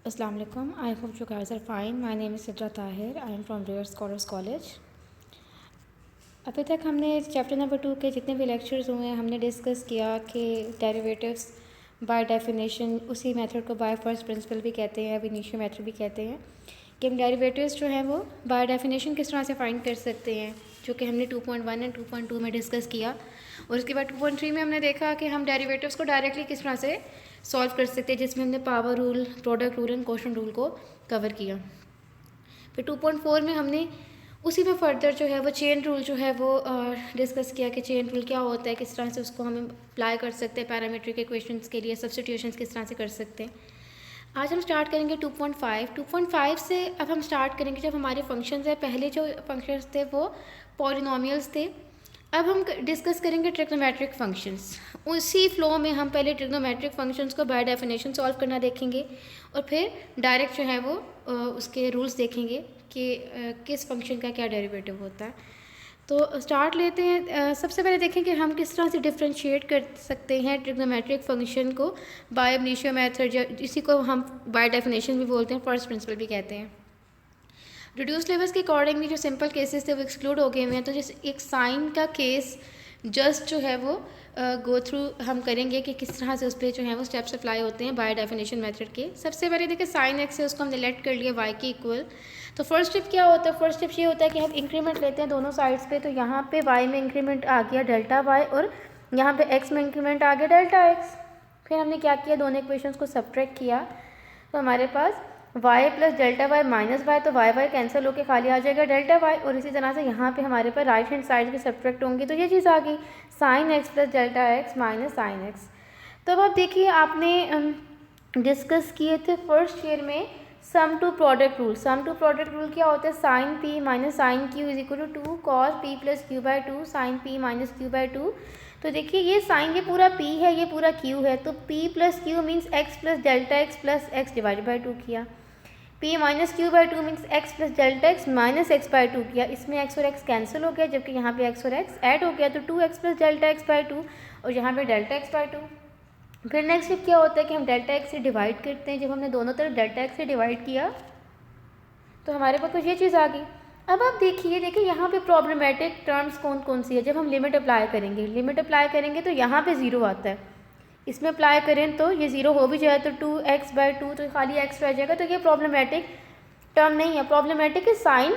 अस्सलाम वालेकुम। I hope you guys are fine. My name is Sidra Tahir. I am from Rare Scholars College. अभी तक हमने चैप्टर नंबर 2 के जितने भी लेक्चर्स हुए हैं हमने डिस्कस किया कि डेरिवेटिव्स बाय डेफिनेशन उसी मेथड को बाय फर्स्ट प्रिंसिपल भी कहते हैं, अब इनिशियल मेथड भी कहते हैं कि हम डेरिवेटिव्स जो हैं वो बाय डेफिनेशन किस तरह से फाइंड कर सकते हैं, जो कि हमने 2.1 एंड 2.2 में डिस्कस किया। और उसके बाद 2.3 में हमने देखा कि हम डेरिवेटिव्स को डायरेक्टली किस तरह से सॉल्व कर सकते हैं, जिसमें हमने power rule, product rule and quotient rule को कवर किया। फिर 2.4 में हमने उसी में फर्दर जो है वो चेन रूल जो है वो डिस्कस किया कि चेन रूल क्या होता है, किस तरह से उसको हम अप्लाई कर सकते हैं पैरामीट्रिक इक्वेशंस के लिए, सब्स्टिट्यूशंस किस तरह से कर सकते हैं। आज हम स्टार्ट करेंगे 2.5। 2.5 से अब हम स्टार्ट करेंगे जब हमारे फंक्शंस है, पहले जो फंक्शंस थे वो पॉलिनोमियल्स थे। अब हम डिस्कस करेंगे ट्रिग्नोमेट्रिक फंक्शंस। उसी फ्लो में हम पहले ट्रिग्नोमेट्रिक फंक्शंस को बाय डेफिनेशन सॉल्व करना देखेंगे और फिर डायरेक्ट जो है वो उसके रूल्स देखेंगे कि किस फंक्शन का क्या डेरिवेटिव होता है। तो स्टार्ट लेते हैं। सबसे पहले देखें कि हम किस तरह से डिफ्रेंशिएट कर सकते हैं ट्रिग्नोमेट्रिक फंक्शन को बाय अब इनिशियल मेथड, इसी को हम बाय डेफिनेशन भी बोलते हैं, फर्स्ट प्रिंसिपल भी कहते हैं। रिड्यूस लेवल्स के अकॉर्डिंगली जो सिंपल केसेस थे वो एक्सक्लूड हो गए हुए हैं। तो जैसे एक साइन का केस जस्ट जो है वो गो थ्रू हम करेंगे कि किस तरह से उस पर जो है वो स्टेप्स अप्लाई होते हैं बाय डेफिनेशन मेथड के। सबसे पहले देखिए साइन एक्स है, उसको हमने लेट कर लिया वाई के इक्वल। तो फर्स्ट स्टेप क्या होता है? फर्स्ट स्टेप ये होता है कि हम इंक्रीमेंट लेते हैं दोनों साइड्स पे। तो यहाँ पे वाई में इंक्रीमेंट आ गया डेल्टा वाई और यहाँ पे एक्स में इंक्रीमेंट आ गया डेल्टा एक्स। फिर हमने क्या किया, दोनों इक्वेशंस को सब्ट्रैक्ट किया। तो हमारे पास y plus delta y minus y, तो वाई वाई कैंसिल होकर खाली आ जाएगा डेल्टा वाई। और इसी तरह से यहाँ पे हमारे पास राइट हैंड साइड भी सब्ट्रैक्ट होंगी, तो ये चीज़ आ गई sine x plus delta x minus sine x. तो अब आप देखिए आपने डिस्कस किए थे फर्स्ट ईयर में sum to product rule. Sum to product rule क्या होता है? Sine P minus sine Q is equal to 2 cos P plus Q by 2 sine P minus Q by 2। तो देखिए ये साइन, ये पूरा p है, ये पूरा q है। तो p plus Q means x plus delta x plus x divide by 2 किया। p minus Q by 2 means x plus delta x minus x by 2 किया। इसमें x और x कैंसिल हो गया, जबकि यहाँ पे x और x ऐड हो गया, तो 2x plus delta x by 2 और यहाँ पे डेल्टा एक्स बाई 2। फिर नेक्स्ट स्टेप क्या होता है कि हम डेल्टा एक्स से डिवाइड करते हैं। जब हमने दोनों तरफ डेल्टा एक्स से डिवाइड किया तो हमारे पास कुछ ये चीज़ आ गई। अब आप देखिए यहाँ पे प्रॉब्लमेटिक टर्म्स कौन कौन सी है। जब हम लिमिट अप्लाई करेंगे तो यहाँ पे ज़ीरो आता है। इसमें अप्लाई करें तो ये ज़ीरो हो भी जाए तो 2x बाई 2 तो खाली x रह जाएगा, तो ये प्रॉब्लमेटिक टर्म नहीं है। प्रॉब्लमेटिक है साइन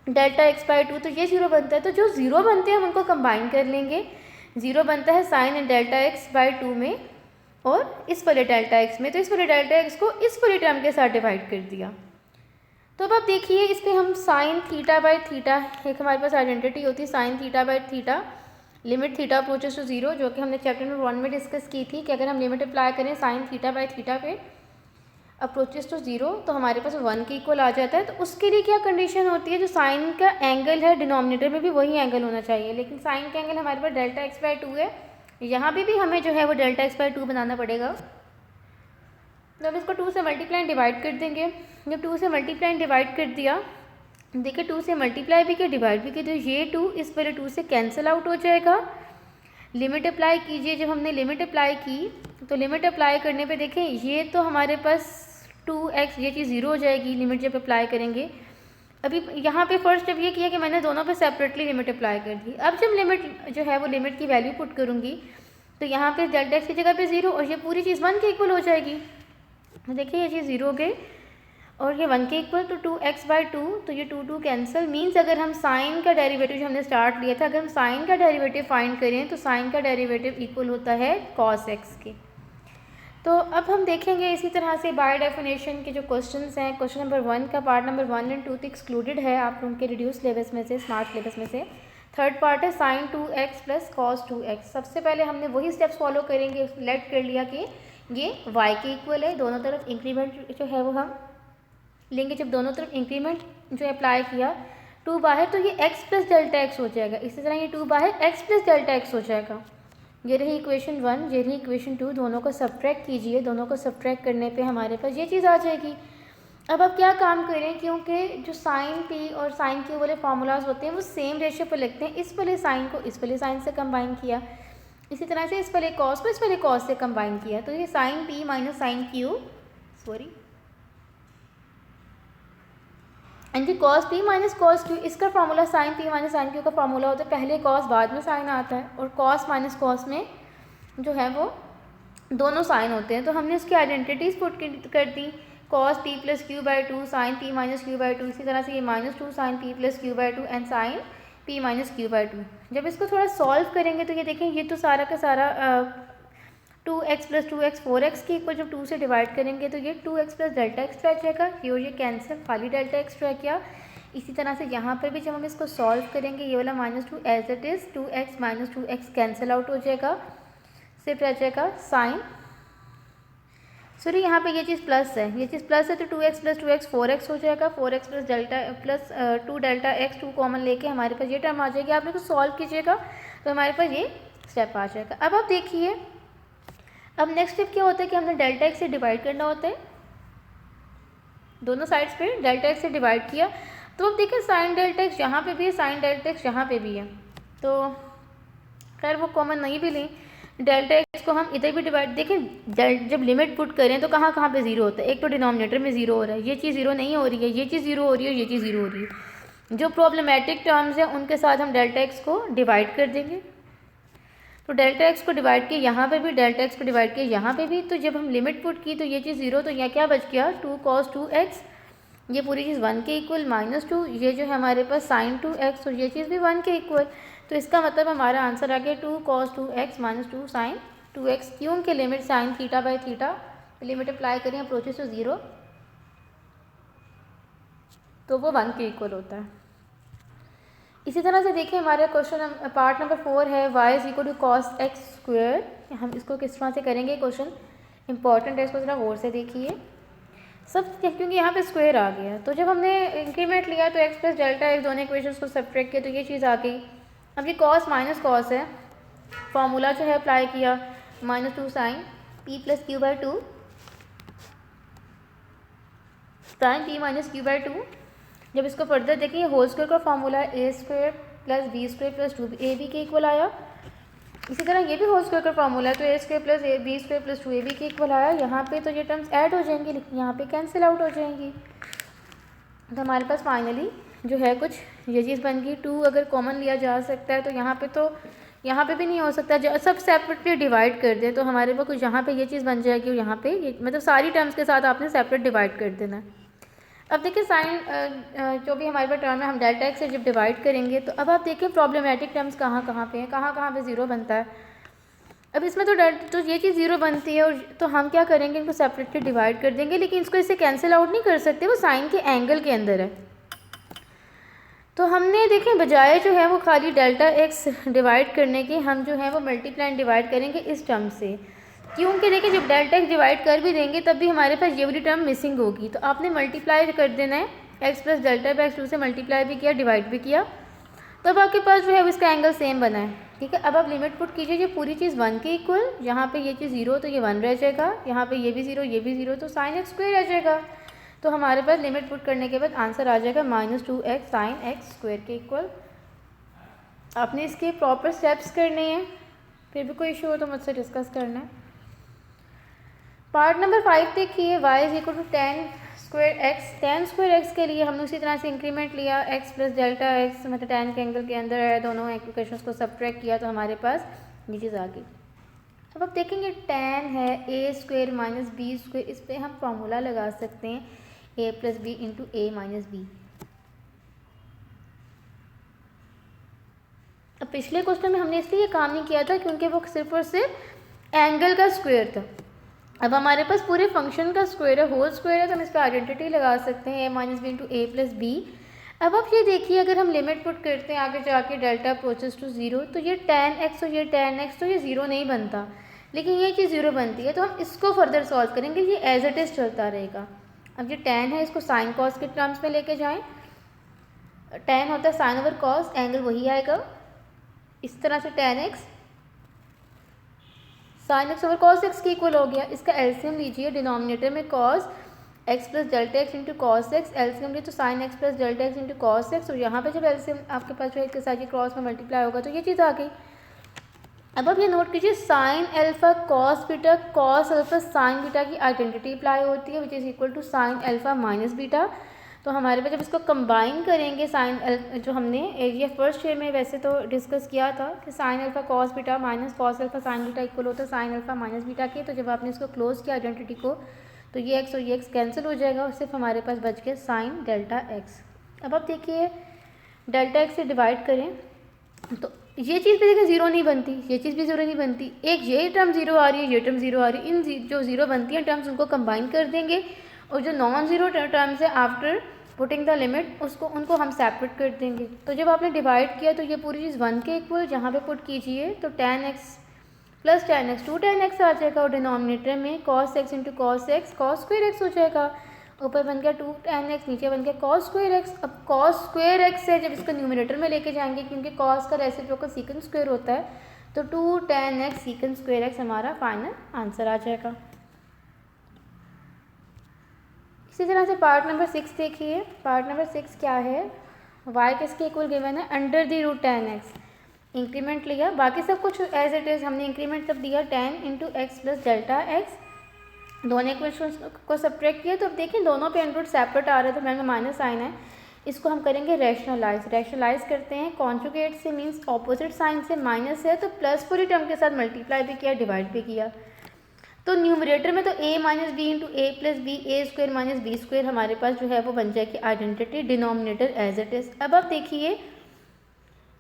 डेल्टा एक्स बाई 2, तो ये ज़ीरो बनता है। तो जो ज़ीरो बनते हैं हम उनको कंबाइन कर लेंगे। ज़ीरो बनता है sine and delta x by 2 में और इस वाले डेल्टा एक्स में, तो इस वाले डेल्टा एक्स को इस वाले टर्म के साथ डिवाइड कर दिया। तो अब आप देखिए इस पर हम साइन थीटा बाई थीटा, एक हमारे पास आइडेंटिटी होती है sine theta by theta, limit theta approaches to zero, जो कि हमने चैप्टर नंबर 1 में डिस्कस की थी कि अगर हम लिमिट अप्लाई करें साइन थीटा बाई थीटा पे अप्रोचेस टू जीरो तो हमारे पास 1 के इक्वल आ जाता है। तो उसके लिए क्या कंडीशन होती है? जो साइन का एंगल है डिनोमिनेटर में भी वही एंगल होना चाहिए, लेकिन साइन का एंगल हमारे पास डेल्टा एक्स बाई 2 है। यहाँ भी हमें जो है वो डेल्टा एक्स बाई 2 बनाना पड़ेगा। तो अब इसको 2 से मल्टीप्लाई डिवाइड कर देंगे। जब 2 से मल्टीप्लाई डिवाइड कर दिया, देखिए 2 से मल्टीप्लाई भी किया डिवाइड भी किया, तो ये 2 इस वाले 2 से कैंसिल आउट हो जाएगा। लिमिट अप्लाई कीजिए। जब हमने लिमिट अप्लाई की तो लिमिट अप्लाई करने पे देखें ये तो हमारे पास 2x, ये चीज़ ज़ीरो हो जाएगी लिमिट जब अप्लाई करेंगे। अभी यहाँ पे फर्स्ट स्टेप ये किया कि मैंने दोनों पे सेपरेटली लिमिट अप्लाई कर दी। अब जब लिमिट जो है वो लिमिट की वैल्यू पुट करूँगी तो यहाँ पे डेल्टा एक्स की जगह पे 0 और ये पूरी चीज़ 1 के इक्वल हो जाएगी। देखिए ये चीज़ 0 हो गई और ये 1 के इक्वल, तो 2x बाई 2, तो ये 2 कैंसिल। मीन्स अगर हम साइन का डेरिवेटिव जो हमने स्टार्ट लिया था, अगर हम साइन का डेरिवेटिव फाइंड करें तो साइन का डेरिवेटिव इक्वल होता है cos x के। तो अब हम देखेंगे इसी तरह से बाय डेफिनेशन के जो क्वेश्चंस हैं, क्वेश्चन नंबर 1 का पार्ट नंबर 1 एंड 2 तक एक्सक्लूडेड है आप लोगों के रिड्यूस सिलेबस में से, स्मार्ट सिलेबस में से। थर्ड पार्ट है sine 2x plus cos 2x। सबसे पहले हमने वही स्टेप्स फॉलो करेंगे। लेट कर लिया कि ये y के इक्वल है, दोनों तरफ इंक्रीमेंट जो है वो हम लेंगे। जब दोनों तरफ इंक्रीमेंट जो अप्लाई किया 2 बाहर, तो ये x प्लस डेल्टा एक्स हो जाएगा। इसी तरह ये 2 बाहर x प्लस डेल्टा एक्स हो जाएगा। ये रही इक्वेशन 1, ये रही इक्वेशन 2, दोनों को सब्ट्रैक्ट कीजिए। दोनों को सब्ट्रैक्ट करने पे हमारे पास ये चीज़ आ जाएगी। अब आप क्या काम करें, क्योंकि जो साइन पी और साइन क्यू वाले फार्मूलाज होते हैं वो सेम रेशियो पर लगते हैं। इस वाले साइन को इस वाले साइन से कंबाइन किया, इसी तरह से इस वाले कॉस को इस वाले कॉस से कंबाइन किया, तो ये sine P minus sine Q, sorry and cos P minus cos Q, इसका formula sine P minus sine Q का फॉर्मूला होता है, पहले कॉस बाद में साइन आता है, और कॉस माइनस कॉस में जो है वो दोनों साइन होते हैं। तो हमने उसकी आइडेंटिटीज़ पुट कर दी, cos P plus Q by two sine P minus Q by two, इसी तरह से ये -2 sine P plus Q by two and sine P minus Q by two. जब इसको थोड़ा सॉल्व करेंगे तो ये देखें, ये तो सारा का सारा 2x प्लस 2x 4x के इक्वल जब 2 से डिवाइड करेंगे तो ये 2x प्लस डेल्टा एक्स रह जाएगा, ये और ये कैंसिल, खाली डेल्टा एक्स रह गया। इसी तरह से यहाँ पर भी जब हम इसको सॉल्व करेंगे, ये वाला -2 as it is, 2x minus 2x cancel out हो जाएगा, सिर्फ रह जाएगा साइन, सॉरी यहाँ पे ये चीज़ प्लस है, ये चीज़ प्लस है तो 2x प्लस 2x 4x हो जाएगा, 4x plus delta plus 2 delta x 2 common लेके हमारे पास ये टर्म आ जाएगी। आप इसको सॉल्व कीजिएगा तो हमारे पास ये स्टेप आ जाएगा। अब आप देखिए, अब नेक्स्ट स्टेप क्या होता है कि हमने डेल्टा एक्स से डिवाइड करना होता है, दोनों साइड्स पे डेल्टा एक्स से डिवाइड किया, तो अब देखिए साइन डेल्टा एक्स यहाँ पे भी है, साइन डेल्टा एक्स यहाँ पे भी है, तो खैर वो कॉमन नहीं भी लें, डेल्टा एक्स को हम इधर भी डिवाइड, देखें जब लिमिट पुट करें तो कहाँ कहाँ पे जीरो होता है, एक तो डिनोमिनेटर में जीरो हो रहा है, ये चीज़ जीरो नहीं हो रही है, ये चीज़ जीरो हो रही है, ये चीज़ जीरो हो रही है। जो प्रॉब्लमेटिक टर्म्स हैं उनके साथ हम डेल्टा एक्स को डिवाइड कर देंगे, तो डेल्टा एक्स को डिवाइड किया यहाँ पे भी, डेल्टा एक्स को डिवाइड किया यहाँ पे भी, तो जब हम लिमिट पुट की तो ये चीज़ जीरो, तो यहाँ क्या बच गया 2 cos 2x, ये पूरी चीज़ 1 के इक्वल, -2 ये जो है हमारे पास sin 2x, और ये चीज़ भी 1 के इक्वल, तो इसका मतलब हमारा आंसर आ गया 2 cos 2x minus 2 sin 2x, क्योंकि limit sign theta by theta, limit apply करें अप्रोचेस टू 0 तो वो 1 के इक्वल होता है। इसी तरह से देखिए हमारा क्वेश्चन पार्ट नंबर 4 है, y is equal to cos x square. हम इसको किस तरह से करेंगे, क्वेश्चन इंपॉर्टेंट है, इसको ज़रा गौर से देखिए सब, क्योंकि यहाँ पे स्क्वायर आ गया, तो जब हमने इंक्रीमेंट लिया तो x प्लस डेल्टा एक्स दोनों इक्वेशंस को सब्ट्रैक्ट किया तो ये चीज़ आ गई। अब ये कॉस माइनस कॉस है, फार्मूला जो है अप्लाई किया, -2 sine p plus Q by two sine p minus Q by two. जब इसको फर्दर देखें, होल स्क्वायर का फार्मूला है a² plus b² plus 2ab के इक्वल आया। इसी तरह ये भी होल स्क्वायर का फार्मूला है, तो a² plus b² plus 2ab के इक्वल आया। यहाँ पे तो ये टर्म्स ऐड हो जाएंगी लेकिन यहाँ पे कैंसिल आउट हो जाएंगी, तो हमारे पास फाइनली जो है कुछ ये चीज़ बन गई। 2 अगर कॉमन लिया जा सकता है तो यहाँ पे भी नहीं हो सकता, जब सब सेपरेटली डिवाइड कर दें तो हमारे पास कुछ यहाँ पे ये चीज़ बन जाएगी और यहाँ पे ये, मतलब सारी टर्म्स के साथ आपने सेपरेट डिवाइड कर देना है। अब देखिए साइन जो भी हमारे पास टर्म है, हम डेल्टा एक्स से जब डिवाइड करेंगे तो अब आप देखिए प्रॉब्लमेटिक टर्म्स कहाँ कहाँ पे हैं, कहाँ पे ज़ीरो बनता है। अब इसमें तो ये चीज़ ज़ीरो बनती है, और तो हम क्या करेंगे, इनको सेपरेटली डिवाइड कर देंगे, लेकिन इसको इससे कैंसिल आउट नहीं कर सकते, वो साइन के एंगल के अंदर है। तो हमने देखें बजाय जो है वो खाली डेल्टा एक्स डिवाइड करने के, हम जो है वो मल्टीप्लाई डिवाइड करेंगे इस टर्म से, क्योंकि देखिए जब डेल्टा एक्स डिवाइड कर भी देंगे तब भी हमारे पास ये वाली टर्म मिसिंग होगी, तो आपने मल्टीप्लाई कर देना है, x plus delta by x2 से मल्टीप्लाई भी किया, डिवाइड भी किया, तो अब आपके पास जो है इसका एंगल सेम बना है। ठीक है, अब आप लिमिट पुट कीजिए, ये पूरी चीज़ 1 के इक्वल, यहाँ पे ये चीज़ 0 तो ये 1 रह जाएगा, यहाँ पे ये भी 0 ये भी 0, तो साइन एक्स स्क्वायर रह जाएगा। तो हमारे पास लिमिट पुट करने के बाद आंसर आ जाएगा -2x साइन एक्स स्क्वायर के इक्वल। आपने इसके प्रॉपर स्टेप्स करने हैं, फिर भी कोई इशू हो तो मुझसे डिस्कस करना है। पार्ट नंबर 5 देखिए, y is equal to tan square x. tan square x के लिए हमने उसी तरह से इंक्रीमेंट लिया, x प्लस डेल्टा एक्स, मतलब tan के एंगल के अंदर है, दोनों इक्वेशंस को सब्ट्रैक्ट किया तो हमारे पास ये चीज़ आ गई। अब आप देखेंगे tan है a square minus B square, इस पर हम फार्मूला लगा सकते हैं a plus B into A minus B. अब पिछले क्वेश्चन में हमने इसलिए काम नहीं किया था क्योंकि वो सिर्फ और सिर्फ एंगल का स्क्वायर था। अब हमारे पास पूरे फंक्शन का स्क्वायर है, होल स्क्वायर है, तो हम इस पर आइडेंटिटी लगा सकते हैं a minus B into A plus B. अब आप ये देखिए, अगर हम लिमिट पुट करते हैं आगे जाके डेल्टा अप्रोचेस टू 0, तो ये tan x और ये tan x तो ये 0 नहीं बनता, लेकिन ये चीज़ 0 बनती है, तो हम इसको फर्दर सॉल्व करेंगे, ये एज इट इज़ चलता रहेगा। अब ये tan है, इसको साइन कॉस के टर्म्स में लेके जाएँ, tan होता है साइन ओवर कॉस, एंगल वही आएगा, इस तरह से tan x sine x over cos x के इक्वल हो गया। इसका एलसीएम लीजिए, डिनोमिनेटर में cos x plus delta x into cos x, LCM लिए तो sine x plus delta x into cos x, और यहाँ पे जब एलसीएम आपके पास जो है इसके साथ ये क्रॉस में मल्टीप्लाई होगा तो ये चीज़ आ गई। अब आप ये नोट कीजिए, sine alpha cos beta, cos alpha sine beta की आइडेंटिटी अप्लाई होती है, which is equal to sine alpha minus beta. तो हमारे पास जब इसको कंबाइन करेंगे साइन जो हमने एरिया फर्स्ट ईयर में वैसे तो डिस्कस किया था कि sine alpha cos beta minus cos alpha sine beta equal होता है साइन अल्फ़ा माइनस बीटा के। तो जब आपने इसको क्लोज किया आइडेंटिटी को तो ये एक्स और ये एक्स कैंसिल हो जाएगा और सिर्फ हमारे पास बच गया साइन डेल्टा एक्स। अब आप देखिए डेल्टा एक्स से डिवाइड करें तो ये चीज़ भी देखिए ज़ीरो नहीं बनती, ये चीज़ भी ज़ीरो नहीं बनती, एक ये टर्म ज़ीरो आ रही है, ये टर्म ज़ीरो आ रही है। इन जो ज़ीरो बनती हैं टर्म्स उनको कंबाइन कर देंगे और जो नॉन ज़ीरो टर्म्स है आफ्टर पुटिंग द लिमिट उनको हम सेपरेट कर देंगे। तो जब आपने डिवाइड किया तो ये पूरी चीज़ 1 के इक्वल जहाँ पे पुट कीजिए तो tan x plus tan x 2 tan x आ जाएगा और डिनोमिनेटर में cos x into cos x cos square x हो जाएगा। ऊपर बन गया 2 tan x, नीचे बन गया cos स्क्वायर x। अब cos स्क्वायर x है जब इसको न्यूमरेटर में लेके जाएंगे क्योंकि cos का रेसिप्रोकल सीकेंट स्क्वायर होता है तो 2 tan x secant square x हमारा फाइनल आंसर आ जाएगा। इसी तरह से पार्ट नंबर 6 देखिए। पार्ट नंबर 6 क्या है, y किसके इक्वल गिवन है under the root tan x। Increment लिया, बाकी सब कुछ एज इट इज़, हमने इंक्रीमेंट तब दिया tan into X plus delta x. दोनों इक्वेशन को सब्ट्रैक्ट किया तो अब देखिए दोनों पे अंडर रूट सेपरेट आ रहे थे, मैंने माइनस साइन है। इसको हम करेंगे रैशनलाइज करते हैं। कॉन्जुगेट से मीन्स ऑपोजिट साइन से माइनस है तो प्लस पूरी टर्म के साथ मल्टीप्लाई भी किया, डिवाइड भी किया। तो न्यूमरेटर में तो a minus B into A plus B A square minus B square हमारे पास जो है वो बन जाएगी identity. Denominator as it is. अब आप देखिए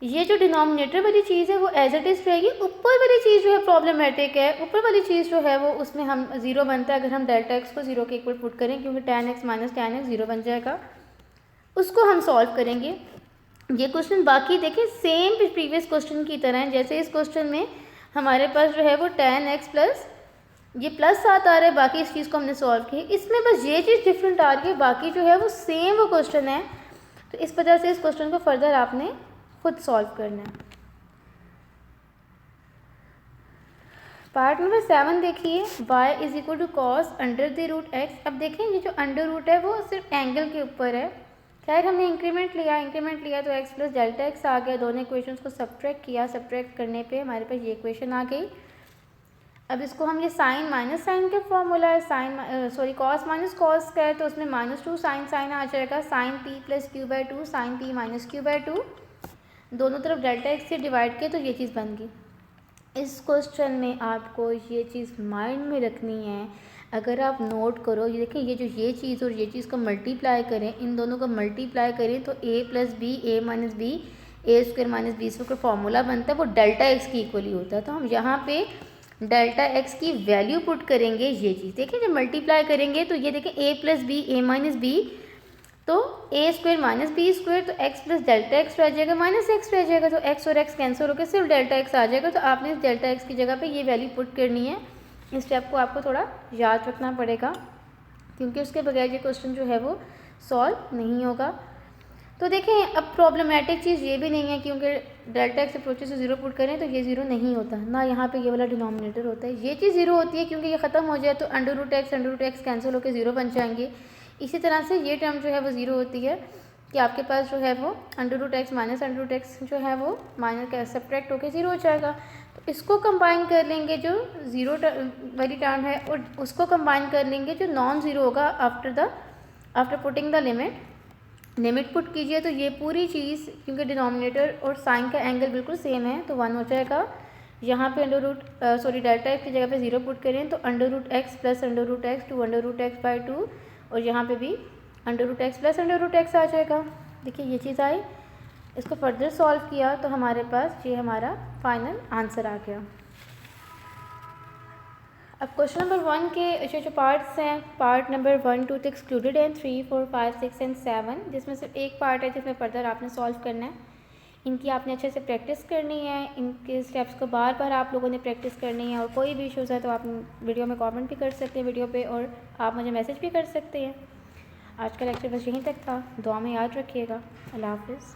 ये जो डिनोमिनेटर वाली चीज़ है वो एज इट इज़ रहेगी, ऊपर वाली चीज़ जो है प्रॉब्लमेटिक है। ऊपर वाली चीज़ जो है वो उसमें हम ज़ीरो बनता है अगर हम डेल्टा एक्स को ज़ीरो के इक्वल पुट करें क्योंकि tan x minus tan x zero बन जाएगा। उसको हम सॉल्व करेंगे। ये क्वेश्चन बाकी देखें सेम प्रीवियस क्वेश्चन की तरह है। जैसे इस क्वेश्चन में हमारे पास जो है वो tan x प्लस ये प्लस 7 आ रहा है, बाकी इस चीज़ को हमने सॉल्व की। इसमें बस ये चीज़ डिफरेंट आ रही है, बाकी जो है वो सेम वो क्वेश्चन है। तो इस वजह से इस क्वेश्चन को फर्दर आपने खुद सॉल्व करना है। पार्ट नंबर 7 देखिए, y is equal to cos under the root X. अब देखें ये जो अंडर रूट है वो सिर्फ एंगल के ऊपर है। खैर हमने इंक्रीमेंट लिया तो x प्लस डेल्टा एक्स आ गया। दोनों इक्वेशंस को सब्ट्रैक्ट किया, सब्ट्रैक्ट करने पे हमारे पास ये इक्वेशन आ गई। अब इसको हम ये साइन माइनस साइन का फॉर्मूला है, कॉस माइनस कॉस का है तो उसमें -2 साइन आ जाएगा। Sine p plus Q by 2 sine p minus Q by 2 दोनों तरफ डेल्टा एक्स से डिवाइड किया तो ये चीज़ बन गई। इस क्वेश्चन में आपको ये चीज़ माइंड में रखनी है। अगर आप नोट करो ये देखिए ये चीज़ और ये चीज़ को मल्टीप्लाई करें, इन दोनों को मल्टीप्लाई करें तो a plus B A minus B A square minus B square का फॉर्मूला बनता है, वो डेल्टा एक्स की इक्वली होता है। तो हम यहाँ पे डेल्टा एक्स की वैल्यू पुट करेंगे। ये चीज़ देखिए जब मल्टीप्लाई करेंगे तो ये देखें a plus B A minus B तो A square minus B square तो x प्लस डेल्टा एक्स रह जाएगा माइनस एक्स रह जाएगा तो x और x कैंसिल होकर सिर्फ डेल्टा एक्स आ जाएगा। तो आपने इस डेल्टा एक्स की जगह पे ये वैल्यू पुट करनी है। इस स्टेप को आपको थोड़ा याद रखना पड़ेगा क्योंकि उसके बगैर ये क्वेश्चन जो है वो सॉल्व नहीं होगा। तो देखें अब प्रॉब्लमेटिक चीज़ ये भी नहीं है क्योंकि डेल्टा एक्स अप्रोचेस से ज़ीरो पुट करें तो ये ज़ीरो नहीं होता ना, यहाँ पे ये वाला डिनोमिनेटर होता है। ये चीज़ ज़ीरो होती है क्योंकि ये ख़त्म हो जाए तो अंडर रूट एक्स कैंसिल होकर ज़ीरो बन जाएंगे। इसी तरह से ये टर्म जो है वो ज़ीरो होती है कि आपके पास जो है वो under root X minus under root X जो है वो माइनस सब्ट्रैक्ट होकर ज़ीरो हो जाएगा। तो इसको कंबाइन कर लेंगे जो ज़ीरो वाली टर्म है और उसको कंबाइन कर लेंगे जो नॉन ज़ीरो होगा after putting the limit put कीजिए तो ये पूरी चीज़ क्योंकि डिनोमिनेटर और साइन का एंगल बिल्कुल सेम है तो 1 हो जाएगा। यहाँ पे डेल्टा एक्स की जगह पे ज़ीरो पुट करें तो under root X plus under root X to under root X by 2 और यहाँ पे भी under root X plus under root X आ जाएगा। देखिए ये चीज़ आई, इसको फर्दर सॉल्व किया तो हमारे पास ये हमारा फाइनल आंसर आ गया। अब क्वेश्चन नंबर 1 के जो पार्ट्स हैं, पार्ट नंबर 1 2 तो एक्सक्लूडेड हैं, 3 4 5 6 एंड 7 जिसमें सिर्फ एक पार्ट है जिसमें फर्दर आपने सॉल्व करना है। इनकी आपने अच्छे से प्रैक्टिस करनी है, इनके स्टेप्स को बार बार आप लोगों ने प्रैक्टिस करनी है और कोई भी इशूज़ है तो आप वीडियो में कमेंट भी कर सकते हैं वीडियो पे और आप मुझे मैसेज भी कर सकते हैं। आज का लेक्चर बस यहीं तक था, दुआ में याद रखिएगा। अल्लाह हाफ़िज़।